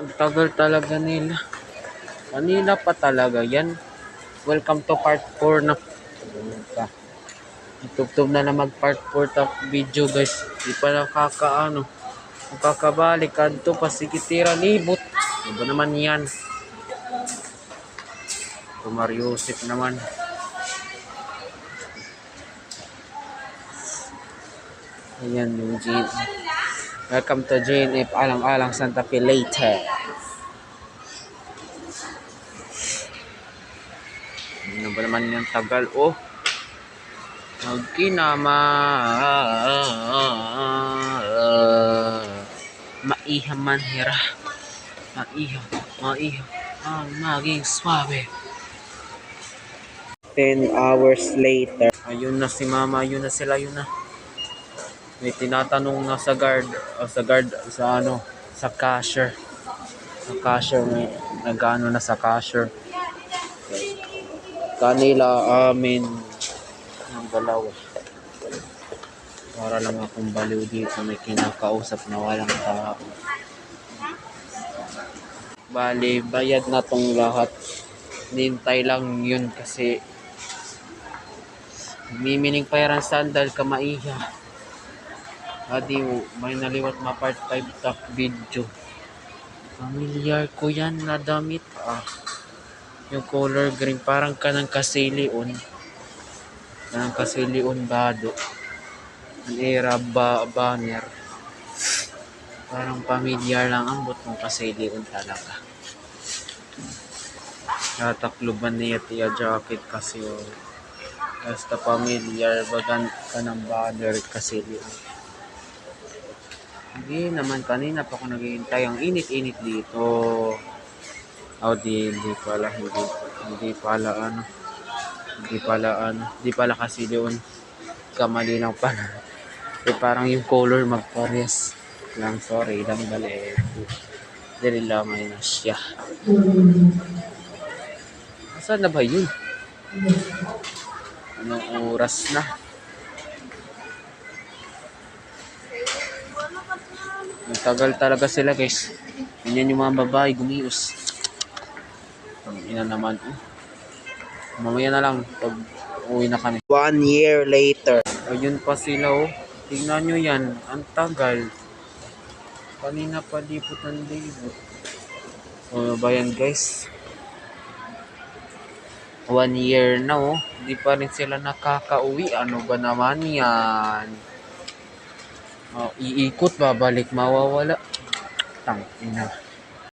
Ang tagal talaga nila. Kanina pa talaga yan. Welcome to part 4 na. Itubtob na na mag part 4 ta video guys. Di pa nakakaano. Makakabalik kadto pa sikitira libot. Ano ba naman yan? Kumariusip naman. Ayan yung Jane. Welcome to JNF Alang-Alang Santa Fe Leyte. Ano ba naman yung tagal? Oh. Magkinama. Maiha man hira. Maiha. Ang maging swabe. 10 hours later. Ayun na si mama. Ayun na sila. Ayun na. May tinatanong na sa guard. Sa ano. Sa cashier. Sa cashier. May nag-ano na sa cashier. Kanila amin ng dalawa. Para lang akong baliw dito. May kinakausap na walang tao. Bali, bayad na tong lahat. Nintay lang yun kasi mimining pairan sandal ka maiha. Adi, may naliwat ma part 5 top video. Familiar ko yan na damit. Yung color green, parang kanang kasilion. Kanang kasilion bado. Ang era banner. Parang familiar lang ang butong kasilion talaga. Natakluban niya tiya jacket kasi basta familiar bagan kanang banner kasilion. Hindi naman kanina pa ako naghihintay. Ang init-init dito. Hindi pala kasi doon kamali lang pala. Parang yung color magpares lang, sorry lang bali. Dili lang na siya. Saan na ba yun? Anong oras na? Ang tagal talaga sila guys. Ganyan yung mga babae gumius. Ina naman. Mamaya na lang pag uwi na kami. 1 year later. Ayun pa sila oh. Tingnan nyo yan. Ang tagal. Kanina pa lipot ng libot. So ba yan guys? 1 year na oh. Hindi pa rin sila nakakauwi. Ano ba naman yan? Iikot babalik mawawala. Tangina.